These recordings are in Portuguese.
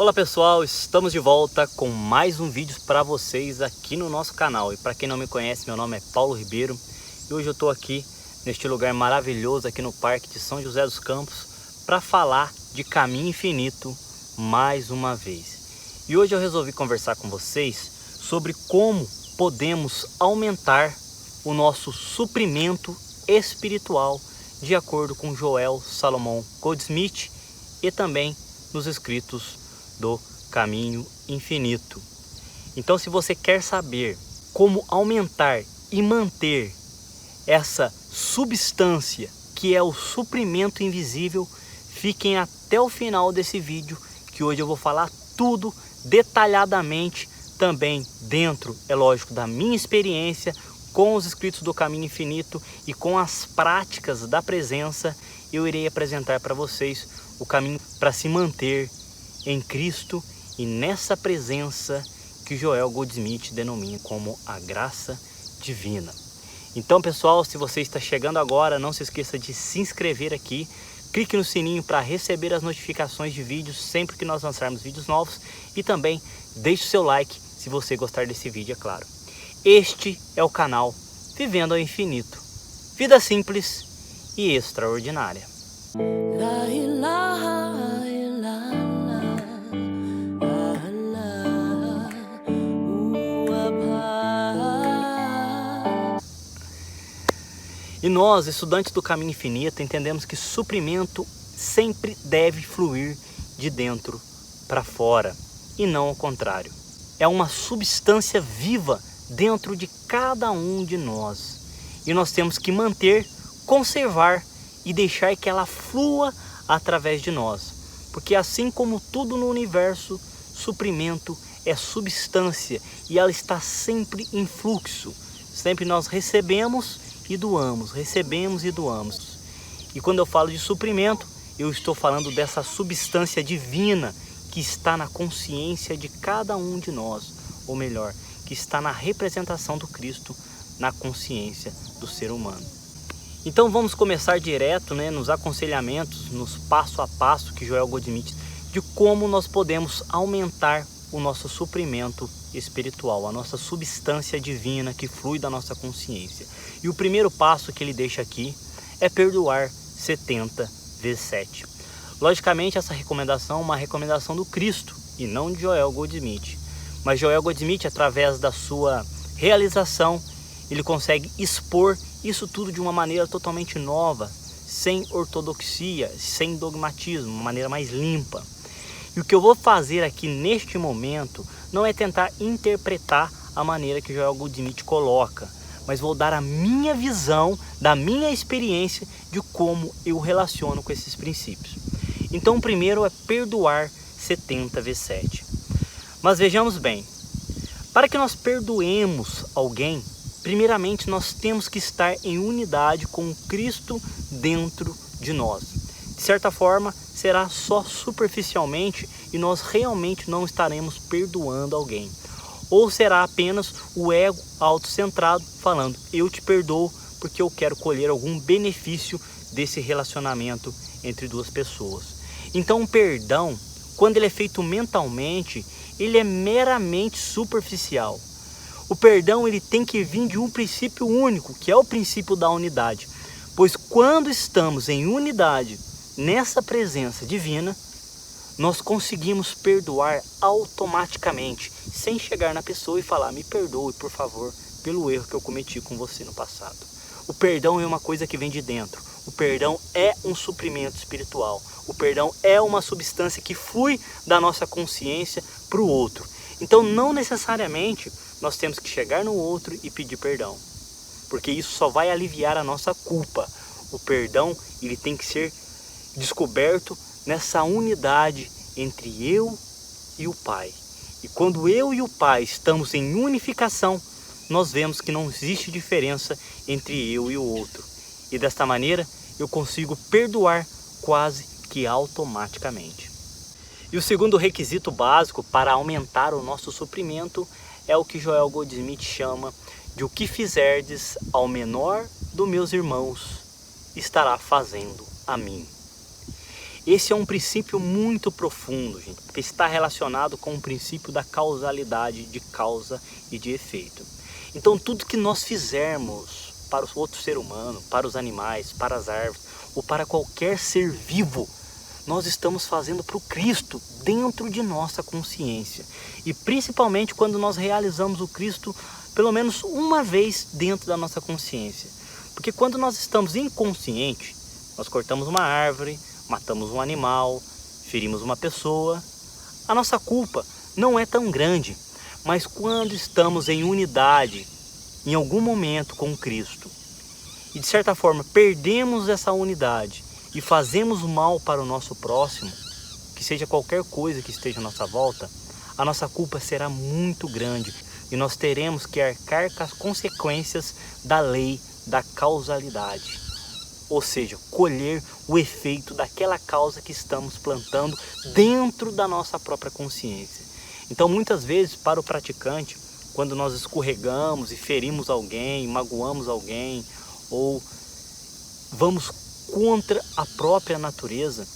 Olá pessoal, estamos de volta com mais um vídeo para vocês aqui no nosso canal. E para quem não me conhece, meu nome é Paulo Ribeiro e hoje eu estou aqui neste lugar maravilhoso aqui no Parque de São José dos Campos para falar de caminho infinito mais uma vez. E hoje eu resolvi conversar com vocês sobre como podemos aumentar o nosso suprimento espiritual de acordo com Joel Salomon Goldsmith e também nos escritos do Caminho Infinito. Então, se você quer saber como aumentar e manter essa substância que é o suprimento invisível, fiquem até o final desse vídeo, que hoje eu vou falar tudo detalhadamente, também dentro, é lógico, da minha experiência com os escritos do Caminho Infinito e com as práticas da presença. Eu irei apresentar para vocês o caminho para se manter em Cristo e nessa presença que Joel Goldsmith denomina como a graça divina. Então, pessoal, se você está chegando agora, não se esqueça de se inscrever aqui, clique no sininho para receber as notificações de vídeos sempre que nós lançarmos vídeos novos e também deixe o seu like se você gostar desse vídeo, é claro. Este é o canal Vivendo ao Infinito, vida simples e extraordinária. E nós, estudantes do Caminho Infinito, entendemos que suprimento sempre deve fluir de dentro para fora e não ao contrário. É uma substância viva dentro de cada um de nós e nós temos que manter, conservar e deixar que ela flua através de nós, porque assim como tudo no universo, suprimento é substância e ela está sempre em fluxo. Sempre nós recebemos e doamos, recebemos e doamos. E quando eu falo de suprimento, eu estou falando dessa substância divina que está na consciência de cada um de nós, ou melhor, que está na representação do Cristo na consciência do ser humano. Então vamos começar direto, nos aconselhamentos, nos passo a passo que Joel Goldsmith, de como nós podemos aumentar o nosso suprimento espiritual, a nossa substância divina que flui da nossa consciência. E o primeiro passo que ele deixa aqui é perdoar 70 vezes 7. Logicamente, essa recomendação é uma recomendação do Cristo e não de Joel Goldsmith. Mas Joel Goldsmith, através da sua realização, ele consegue expor isso tudo de uma maneira totalmente nova, sem ortodoxia, sem dogmatismo, uma maneira mais limpa. E o que eu vou fazer aqui neste momento não é tentar interpretar a maneira que Joel Goldsmith coloca, mas vou dar a minha visão, da minha experiência de como eu relaciono com esses princípios. Então o primeiro é perdoar 70 vezes 7. Mas vejamos bem, para que nós perdoemos alguém, primeiramente nós temos que estar em unidade com Cristo dentro de nós. De certa forma, será só superficialmente e nós realmente não estaremos perdoando alguém. Ou será apenas o ego autocentrado falando, eu te perdoo porque eu quero colher algum benefício desse relacionamento entre duas pessoas. Então o perdão, quando ele é feito mentalmente, ele é meramente superficial. O perdão ele tem que vir de um princípio único, que é o princípio da unidade. Pois quando estamos em unidade, nessa presença divina, nós conseguimos perdoar automaticamente, sem chegar na pessoa e falar, me perdoe, por favor, pelo erro que eu cometi com você no passado. O perdão é uma coisa que vem de dentro. O perdão é um suprimento espiritual. O perdão é uma substância que flui da nossa consciência para o outro. Então, não necessariamente nós temos que chegar no outro e pedir perdão, porque isso só vai aliviar a nossa culpa. O perdão ele tem que ser descoberto nessa unidade entre eu e o Pai. E quando eu e o Pai estamos em unificação, nós vemos que não existe diferença entre eu e o outro. E desta maneira eu consigo perdoar quase que automaticamente. E o segundo requisito básico para aumentar o nosso suprimento é o que Joel Goldsmith chama de o que fizerdes ao menor dos meus irmãos, estará fazendo a mim. Esse é um princípio muito profundo, gente, porque está relacionado com o princípio da causalidade, de causa e de efeito. Então tudo que nós fizermos para o outro ser humano, para os animais, para as árvores ou para qualquer ser vivo, nós estamos fazendo para o Cristo dentro de nossa consciência. E principalmente quando nós realizamos o Cristo pelo menos uma vez dentro da nossa consciência. Porque quando nós estamos inconscientes, nós cortamos uma árvore, matamos um animal, ferimos uma pessoa, a nossa culpa não é tão grande. Mas quando estamos em unidade, em algum momento com Cristo, e de certa forma perdemos essa unidade e fazemos mal para o nosso próximo, que seja qualquer coisa que esteja à nossa volta, a nossa culpa será muito grande e nós teremos que arcar com as consequências da lei da causalidade. Ou seja, colher o efeito daquela causa que estamos plantando dentro da nossa própria consciência. Então muitas vezes para o praticante, quando nós escorregamos e ferimos alguém, magoamos alguém, ou vamos contra a própria natureza,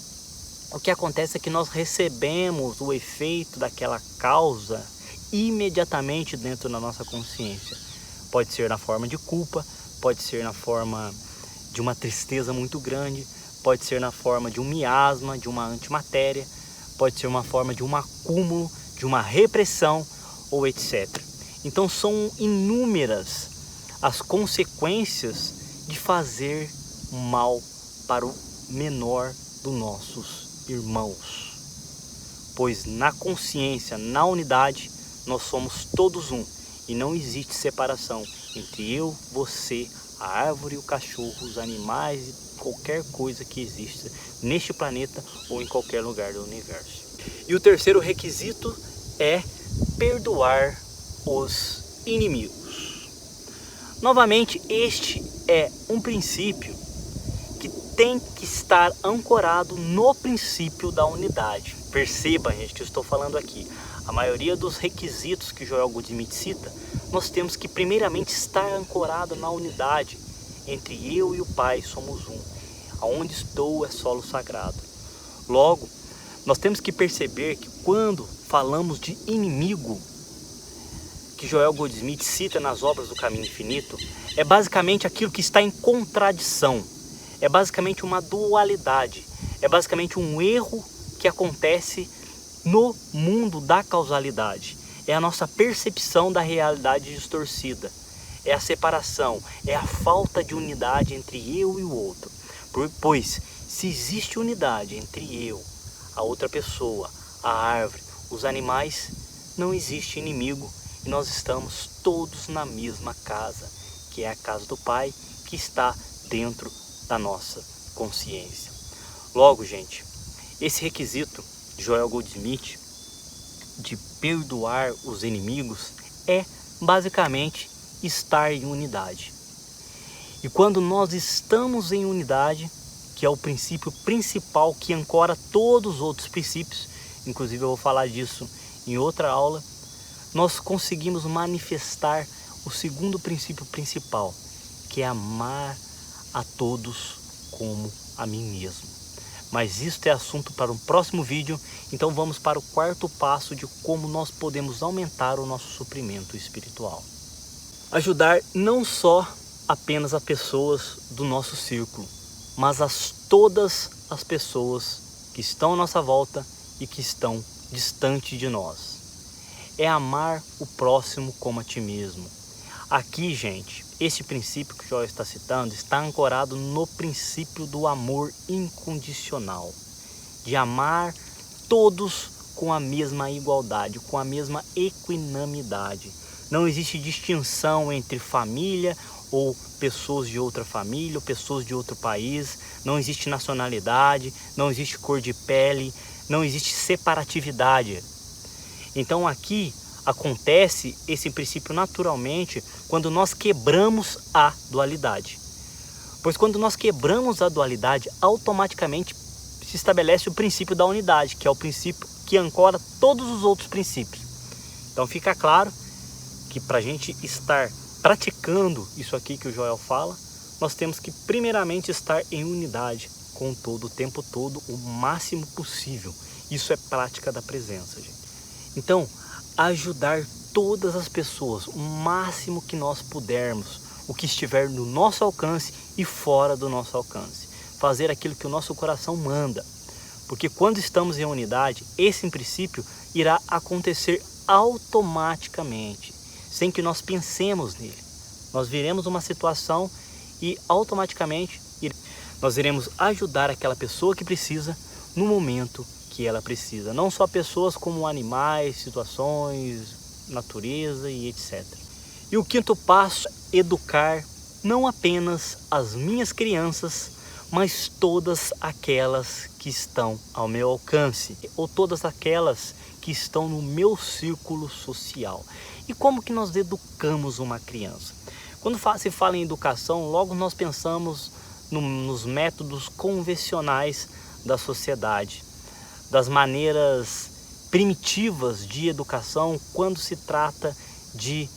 o que acontece é que nós recebemos o efeito daquela causa imediatamente dentro da nossa consciência. Pode ser na forma de culpa, pode ser na forma de uma tristeza muito grande, pode ser na forma de um miasma, de uma antimatéria, pode ser uma forma de um acúmulo, de uma repressão ou etc. Então são inúmeras as consequências de fazer mal para o menor dos nossos irmãos. Pois na consciência, na unidade, nós somos todos um e não existe separação entre eu, você, a árvore, o cachorro, os animais e qualquer coisa que exista neste planeta ou em qualquer lugar do universo. E o terceiro requisito é perdoar os inimigos. Novamente, este é um princípio que tem que estar ancorado no princípio da unidade. Perceba, gente, que eu estou falando aqui. A maioria dos requisitos que Joel Goldsmith cita, nós temos que primeiramente estar ancorado na unidade. Entre eu e o Pai somos um. Aonde estou é solo sagrado. Logo, nós temos que perceber que quando falamos de inimigo, que Joel Goldsmith cita nas obras do Caminho Infinito, é basicamente aquilo que está em contradição. É basicamente uma dualidade. É basicamente um erro que acontece no mundo da causalidade. É a nossa percepção da realidade distorcida. É a separação, é a falta de unidade entre eu e o outro. Pois, se existe unidade entre eu, a outra pessoa, a árvore, os animais, não existe inimigo e nós estamos todos na mesma casa, que é a casa do Pai, que está dentro da nossa consciência. Logo, gente, esse requisito de Joel Goldsmith de perdoar os inimigos é basicamente estar em unidade. E quando nós estamos em unidade, que é o princípio principal que ancora todos os outros princípios, inclusive eu vou falar disso em outra aula, nós conseguimos manifestar o segundo princípio principal, que é amar a todos como a mim mesmo. Mas isso é assunto para um próximo vídeo, então vamos para o quarto passo de como nós podemos aumentar o nosso suprimento espiritual. Ajudar não só apenas as pessoas do nosso círculo, mas todas as pessoas que estão à nossa volta e que estão distante de nós. É amar o próximo como a ti mesmo. Aqui, gente, esse princípio que o Joel está citando está ancorado no princípio do amor incondicional, de amar todos com a mesma igualdade, com a mesma equinamidade. Não existe distinção entre família ou pessoas de outra família ou pessoas de outro país, não existe nacionalidade, não existe cor de pele, não existe separatividade. Então aqui acontece esse princípio naturalmente quando nós quebramos a dualidade. Pois quando nós quebramos a dualidade, automaticamente se estabelece o princípio da unidade, que é o princípio que ancora todos os outros princípios. Então fica claro que para a gente estar praticando isso aqui que o Joel fala, nós temos que primeiramente estar em unidade com todo o tempo todo, o máximo possível. Isso é prática da presença, gente. Então, ajudar todas as pessoas, o máximo que nós pudermos, o que estiver no nosso alcance e fora do nosso alcance. Fazer aquilo que o nosso coração manda. Porque quando estamos em unidade, esse princípio irá acontecer automaticamente, sem que nós pensemos nele. Nós viremos uma situação e automaticamente nós iremos ajudar aquela pessoa que precisa no momento que ela precisa. Não só pessoas, como animais, situações, natureza e etc. E o quinto passo é educar não apenas as minhas crianças, mas todas aquelas que estão ao meu alcance, ou todas aquelas que estão no meu círculo social. E como que nós educamos uma criança? Quando se fala em educação, logo nós pensamos nos métodos convencionais da sociedade, das maneiras primitivas de educação quando se trata de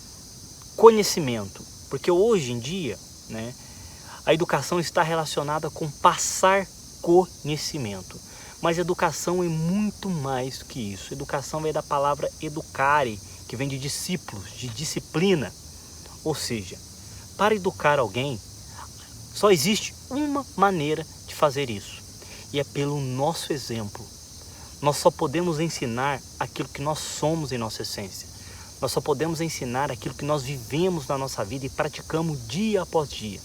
conhecimento. Porque hoje em dia, né, a educação está relacionada com passar conhecimento. Mas educação é muito mais do que isso. Educação vem da palavra educare, que vem de discípulos, de disciplina. Ou seja, para educar alguém, só existe uma maneira de fazer isso. E é pelo nosso exemplo. Nós só podemos ensinar aquilo que nós somos em nossa essência. Nós só podemos ensinar aquilo que nós vivemos na nossa vida e praticamos dia após dia.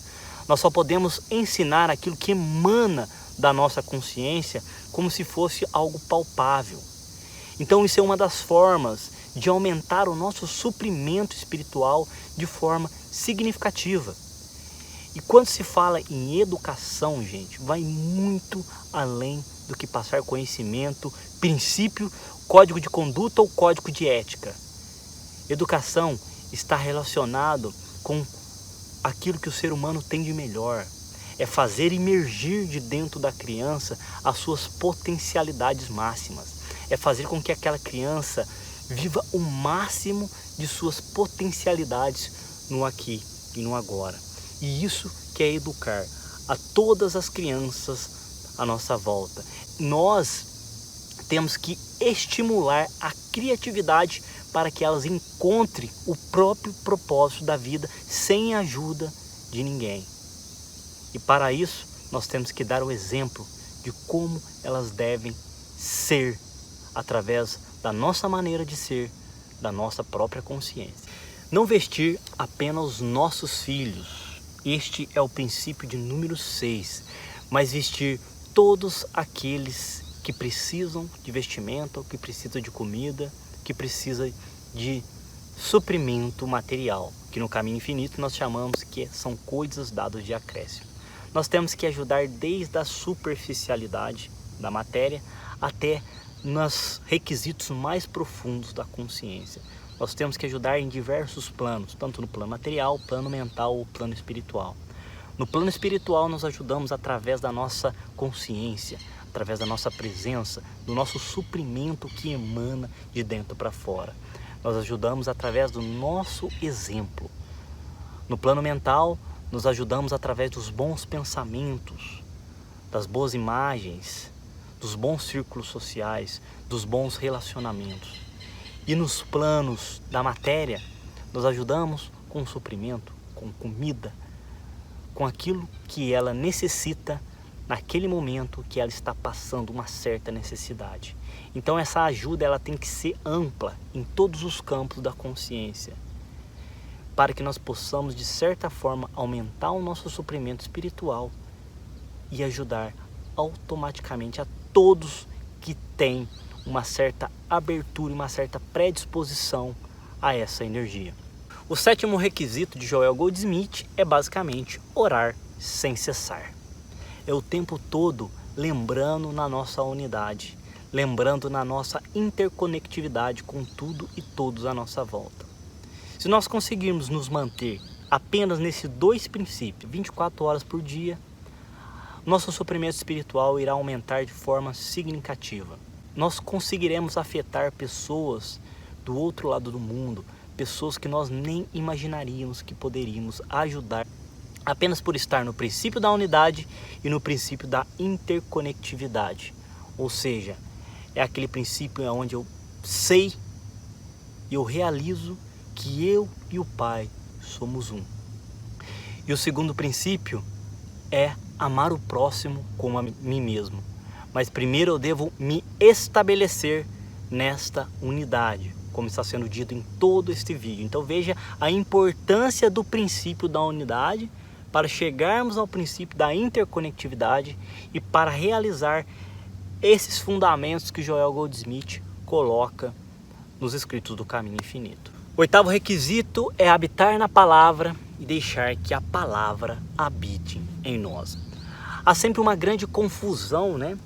Nós só podemos ensinar aquilo que emana da nossa consciência como se fosse algo palpável. Então isso é uma das formas de aumentar o nosso suprimento espiritual de forma significativa. E quando se fala em educação, gente, vai muito além do que passar conhecimento, princípio, código de conduta ou código de ética. Educação está relacionado com aquilo que o ser humano tem de melhor. É fazer emergir de dentro da criança as suas potencialidades máximas. É fazer com que aquela criança viva o máximo de suas potencialidades no aqui e no agora. E isso que é educar a todas as crianças à nossa volta. Nós temos que estimular a criatividade para que elas encontrem o próprio propósito da vida sem a ajuda de ninguém. E para isso, nós temos que dar o exemplo de como elas devem ser através da nossa maneira de ser, da nossa própria consciência. Não vestir apenas os nossos filhos. Este é o princípio de número 6. Mas vestir todos aqueles que precisam de vestimenta, que precisam de comida, que precisam de suprimento material, que no caminho infinito nós chamamos que são coisas dadas de acréscimo. Nós temos que ajudar desde a superficialidade da matéria até nos requisitos mais profundos da consciência. Nós temos que ajudar em diversos planos, tanto no plano material, plano mental ou plano espiritual. No plano espiritual nós ajudamos através da nossa consciência, através da nossa presença, do nosso suprimento que emana de dentro para fora. Nós ajudamos através do nosso exemplo. No plano mental, nos ajudamos através dos bons pensamentos, das boas imagens, dos bons círculos sociais, dos bons relacionamentos. E nos planos da matéria, nós ajudamos com suprimento, com comida, com aquilo que ela necessita naquele momento que ela está passando uma certa necessidade. Então essa ajuda ela tem que ser ampla em todos os campos da consciência, para que nós possamos de certa forma aumentar o nosso suprimento espiritual e ajudar automaticamente a todos que têm uma certa abertura e uma certa predisposição a essa energia. O sétimo requisito de Joel Goldsmith é basicamente orar sem cessar. É o tempo todo lembrando na nossa unidade, lembrando na nossa interconectividade com tudo e todos à nossa volta. Se nós conseguirmos nos manter apenas nesses dois princípios, 24 horas por dia, nosso suprimento espiritual irá aumentar de forma significativa. Nós conseguiremos afetar pessoas do outro lado do mundo, pessoas que nós nem imaginaríamos que poderíamos ajudar apenas por estar no princípio da unidade e no princípio da interconectividade. Ou seja, é aquele princípio onde eu sei e eu realizo que eu e o Pai somos um. E o segundo princípio é amar o próximo como a mim mesmo. Mas primeiro eu devo me estabelecer nesta unidade, como está sendo dito em todo este vídeo. Então veja a importância do princípio da unidade para chegarmos ao princípio da interconectividade e para realizar esses fundamentos que Joel Goldsmith coloca nos escritos do Caminho Infinito. O oitavo requisito é habitar na palavra e deixar que a palavra habite em nós. Há sempre uma grande confusão, né?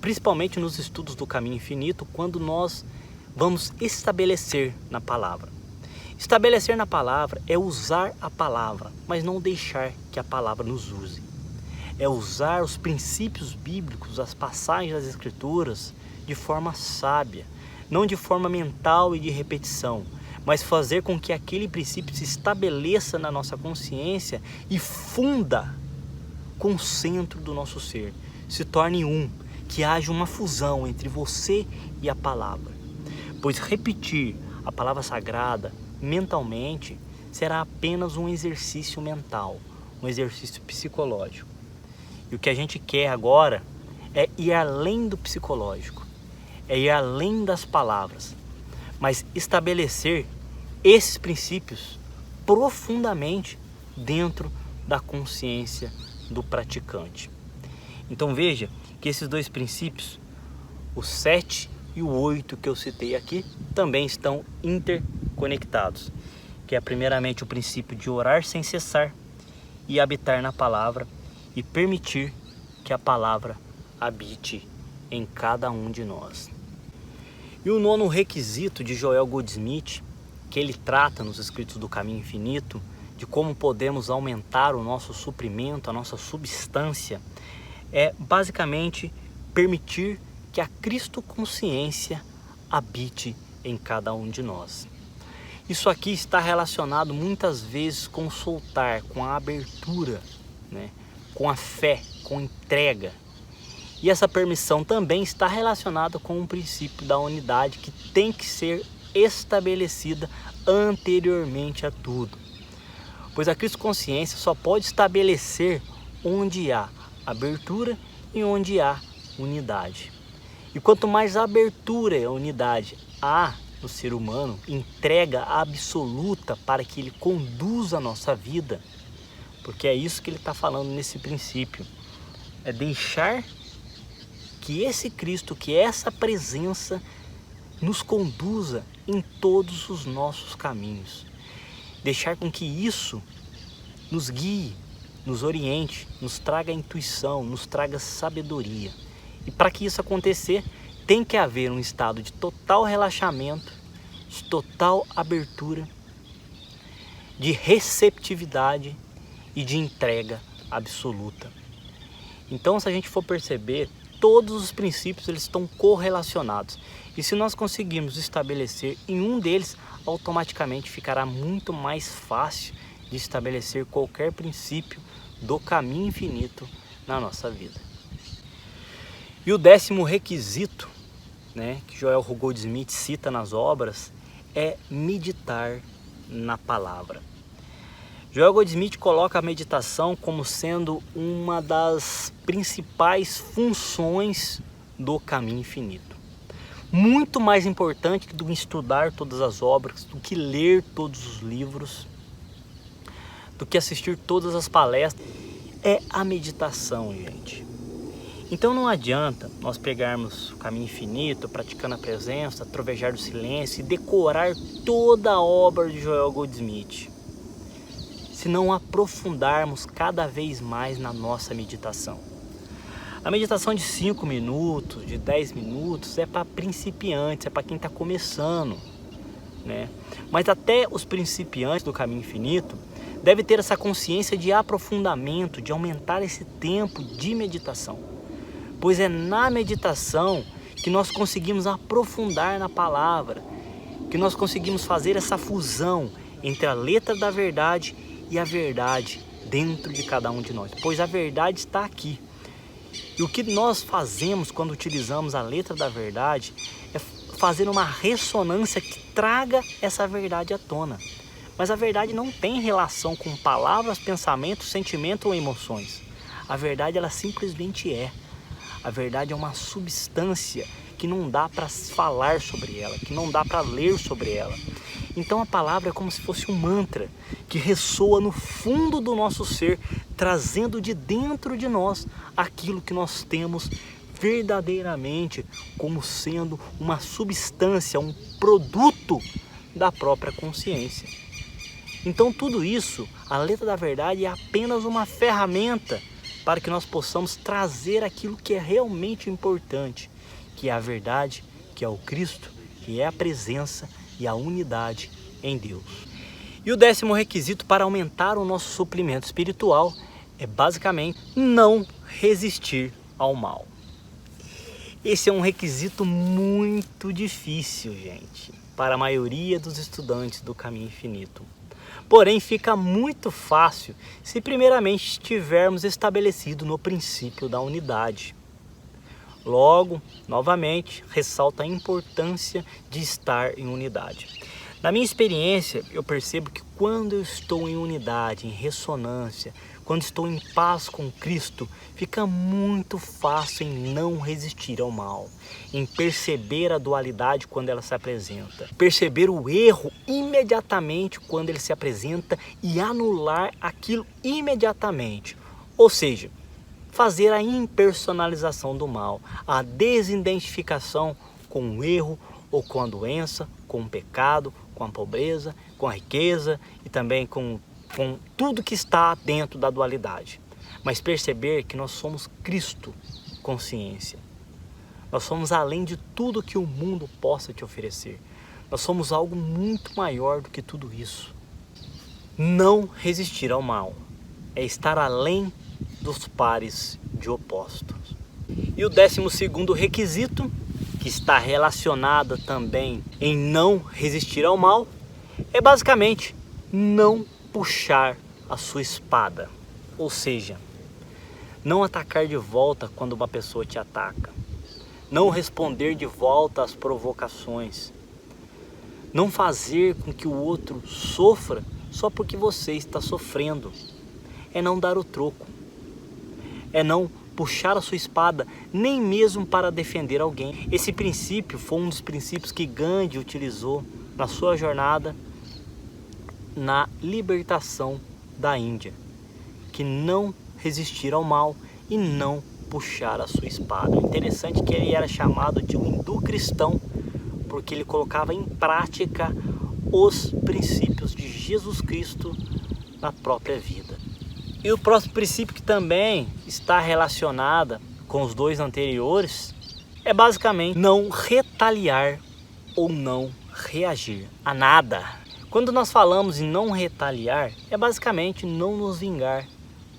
Principalmente nos estudos do Caminho Infinito, quando nós vamos estabelecer na palavra. Estabelecer na palavra é usar a palavra, mas não deixar que a palavra nos use. É usar os princípios bíblicos, as passagens das Escrituras, de forma sábia, não de forma mental e de repetição, mas fazer com que aquele princípio se estabeleça na nossa consciência e funda com o centro do nosso ser, se torne um, que haja uma fusão entre você e a palavra. Pois repetir a palavra sagrada mentalmente será apenas um exercício mental, um exercício psicológico. E o que a gente quer agora é ir além do psicológico, é ir além das palavras, mas estabelecer esses princípios profundamente dentro da consciência do praticante. Então veja que esses dois princípios, o 7 e o 8 que eu citei aqui, também estão interconectados, que é primeiramente o princípio de orar sem cessar e habitar na palavra e permitir que a palavra habite em cada um de nós. E o nono requisito de Joel Goldsmith, que ele trata nos escritos do Caminho Infinito, de como podemos aumentar o nosso suprimento, a nossa substância, é basicamente permitir que a Cristo-consciência habite em cada um de nós. Isso aqui está relacionado muitas vezes com o soltar, com a abertura, né? Com a fé, com a entrega. E essa permissão também está relacionada com o princípio da unidade que tem que ser estabelecida anteriormente a tudo. Pois a Cristo-consciência só pode estabelecer onde há abertura e onde há unidade. E quanto mais abertura e unidade há no ser humano, entrega absoluta para que ele conduza a nossa vida, porque é isso que ele está falando nesse princípio, é deixar que esse Cristo, que essa presença nos conduza em todos os nossos caminhos. Deixar com que isso nos guie, nos oriente, nos traga intuição, nos traga sabedoria. E para que isso acontecer, tem que haver um estado de total relaxamento, de total abertura, de receptividade e de entrega absoluta. Então, se a gente for perceber, todos os princípios eles estão correlacionados. E se nós conseguirmos estabelecer em um deles, automaticamente ficará muito mais fácil de estabelecer qualquer princípio do caminho infinito na nossa vida. E o 10º requisito, né, que Joel Goldsmith cita nas obras, é meditar na palavra. Joel Goldsmith coloca a meditação como sendo uma das principais funções do caminho infinito. Muito mais importante do que estudar todas as obras, do que ler todos os livros, do que assistir todas as palestras, é a meditação, gente. Então não adianta nós pegarmos o caminho infinito, praticando a presença, trovejar do silêncio e decorar toda a obra de Joel Goldsmith, se não aprofundarmos cada vez mais na nossa meditação. A meditação de 5 minutos, de 10 minutos é para principiantes, é para quem está começando, né? Mas até os principiantes do caminho infinito devem ter essa consciência de aprofundamento, de aumentar esse tempo de meditação. Pois é na meditação que nós conseguimos aprofundar na palavra, que nós conseguimos fazer essa fusão entre a letra da verdade e a verdade dentro de cada um de nós, pois a verdade está aqui. E o que nós fazemos quando utilizamos a letra da verdade é fazer uma ressonância que traga essa verdade à tona. Mas a verdade não tem relação com palavras, pensamentos, sentimentos ou emoções. A verdade, ela simplesmente é. A verdade é uma substância que não dá para falar sobre ela, que não dá para ler sobre ela. Então a palavra é como se fosse um mantra que ressoa no fundo do nosso ser, trazendo de dentro de nós aquilo que nós temos verdadeiramente como sendo uma substância, um produto da própria consciência. Então tudo isso, a letra da verdade é apenas uma ferramenta para que nós possamos trazer aquilo que é realmente importante, que é a verdade, que é o Cristo, que é a presença e a unidade em Deus. E o 10º requisito para aumentar o nosso suprimento espiritual é basicamente não resistir ao mal. Esse é um requisito muito difícil, gente, para a maioria dos estudantes do Caminho Infinito. Porém, fica muito fácil se primeiramente estivermos estabelecidos no princípio da unidade. Logo, novamente, ressalta a importância de estar em unidade. Na minha experiência, eu percebo que quando eu estou em unidade, em ressonância, quando estou em paz com Cristo, fica muito fácil em não resistir ao mal, em perceber a dualidade quando ela se apresenta, perceber o erro imediatamente quando ele se apresenta e anular aquilo imediatamente. Ou seja, fazer a impersonalização do mal, a desidentificação com o erro ou com a doença, com o pecado, com a pobreza, com a riqueza e também com tudo que está dentro da dualidade. Mas perceber que nós somos Cristo, consciência. Nós somos além de tudo que o mundo possa te oferecer. Nós somos algo muito maior do que tudo isso. Não resistir ao mal é estar além dos pares de opostos. E o 12º requisito, que está relacionado também em não resistir ao mal, é basicamente não puxar a sua espada. Ou seja, não atacar de volta quando uma pessoa te ataca. Não responder de volta às provocações. Não fazer com que o outro sofra só porque você está sofrendo. É não dar o troco. É não puxar a sua espada, nem mesmo para defender alguém. Esse princípio foi um dos princípios que Gandhi utilizou na sua jornada na libertação da Índia, que não resistir ao mal e não puxar a sua espada. Interessante que ele era chamado de um hindu cristão, porque ele colocava em prática os princípios de Jesus Cristo na própria vida. E o próximo princípio, que também está relacionado com os dois anteriores, é basicamente não retaliar ou não reagir a nada. Quando nós falamos em não retaliar, é basicamente não nos vingar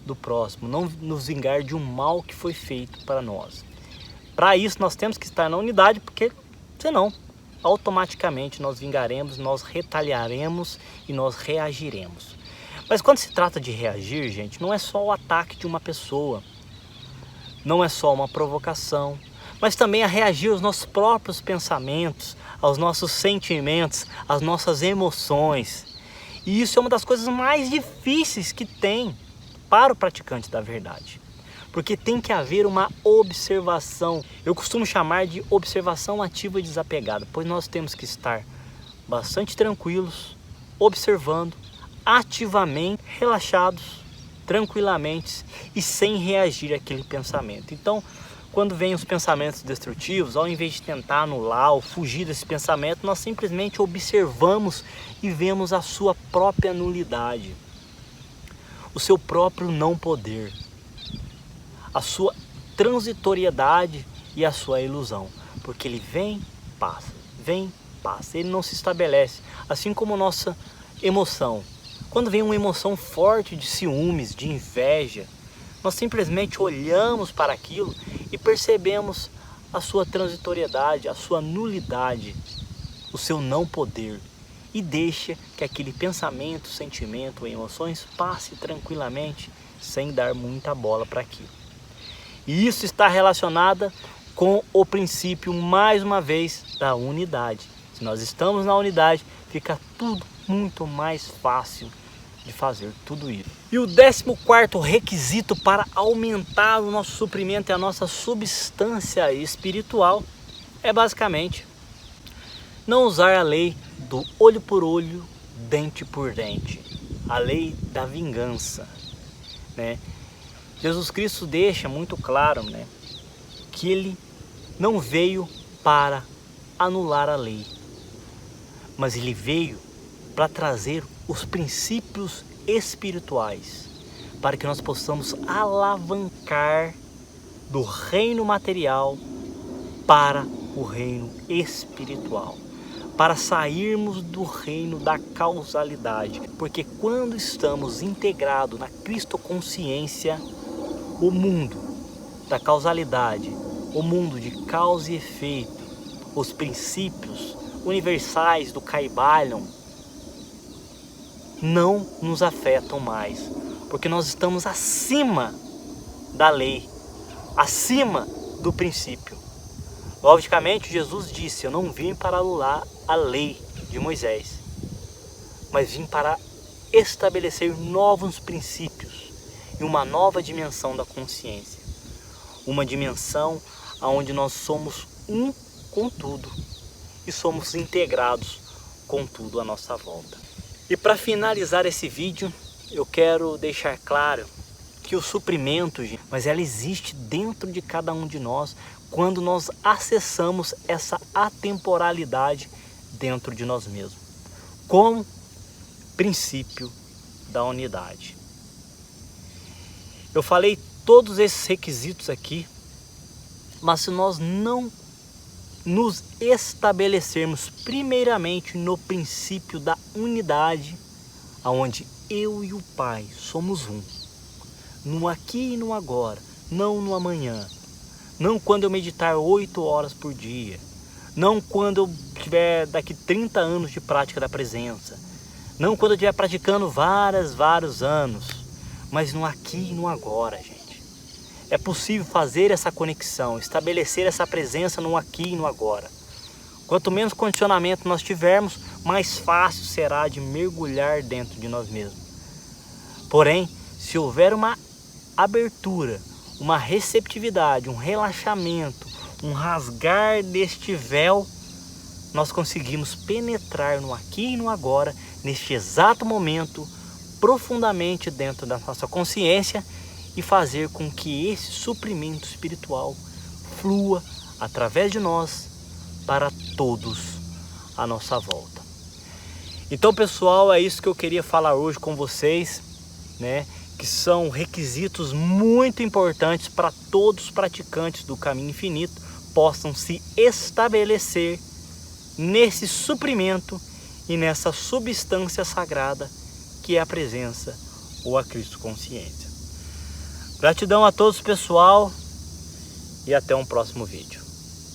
do próximo, não nos vingar de um mal que foi feito para nós. Para isso nós temos que estar na unidade, porque senão automaticamente nós vingaremos, nós retaliaremos e nós reagiremos. Mas quando se trata de reagir, gente, não é só o ataque de uma pessoa, não é só uma provocação, mas também a reagir aos nossos próprios pensamentos, aos nossos sentimentos, às nossas emoções. E isso é uma das coisas mais difíceis que tem para o praticante da verdade. Porque tem que haver uma observação. Eu costumo chamar de observação ativa e desapegada, pois nós temos que estar bastante tranquilos, observando, ativamente, relaxados, tranquilamente e sem reagir àquele pensamento. Então, quando vem os pensamentos destrutivos, ao invés de tentar anular ou fugir desse pensamento, nós simplesmente observamos e vemos a sua própria nulidade, o seu próprio não poder, a sua transitoriedade e a sua ilusão, porque ele vem, passa, ele não se estabelece, assim como nossa emoção. Quando vem uma emoção forte de ciúmes, de inveja, nós simplesmente olhamos para aquilo e percebemos a sua transitoriedade, a sua nulidade, o seu não poder. e deixa que aquele pensamento, sentimento ou emoções passe tranquilamente sem dar muita bola para aquilo. E isso está relacionado com o princípio, mais uma vez, da unidade. Se nós estamos na unidade, fica tudo muito mais fácil de fazer tudo isso. E o 14º requisito para aumentar o nosso suprimento e a nossa substância espiritual é basicamente não usar a lei do olho por olho, dente por dente, a lei da vingança, né? Jesus Cristo deixa muito claro, né, que ele não veio para anular a lei, mas ele veio para trazer os princípios espirituais, para que nós possamos alavancar do reino material para o reino espiritual, para sairmos do reino da causalidade, porque quando estamos integrados na cristoconsciência, o mundo da causalidade, o mundo de causa e efeito, os princípios universais do Kybalion não nos afetam mais, porque nós estamos acima da lei, acima do princípio. Logicamente, Jesus disse: eu não vim para anular a lei de Moisés, mas vim para estabelecer novos princípios e uma nova dimensão da consciência, uma dimensão onde nós somos um com tudo e somos integrados com tudo à nossa volta. E para finalizar esse vídeo, eu quero deixar claro que o suprimento, mas ela existe dentro de cada um de nós quando nós acessamos essa atemporalidade dentro de nós mesmos, como princípio da unidade. Eu falei todos esses requisitos aqui, mas se nós não nos estabelecermos primeiramente no princípio da unidade, aonde eu e o Pai somos um, no aqui e no agora, não no amanhã, não quando eu meditar 8 horas por dia, não quando eu tiver daqui 30 anos de prática da presença, não quando eu estiver praticando vários anos, mas no aqui e no agora, gente. É possível fazer essa conexão, estabelecer essa presença no aqui e no agora. Quanto menos condicionamento nós tivermos, mais fácil será de mergulhar dentro de nós mesmos. Porém, se houver uma abertura, uma receptividade, um relaxamento, um rasgar deste véu, nós conseguimos penetrar no aqui e no agora, neste exato momento, profundamente dentro da nossa consciência, e fazer com que esse suprimento espiritual flua através de nós para todos à nossa volta. Então, pessoal, é isso que eu queria falar hoje com vocês, né? Que são requisitos muito importantes para todos os praticantes do caminho infinito possam se estabelecer nesse suprimento e nessa substância sagrada que é a presença ou a Cristo Consciência. Gratidão a todos, pessoal, e até um próximo vídeo.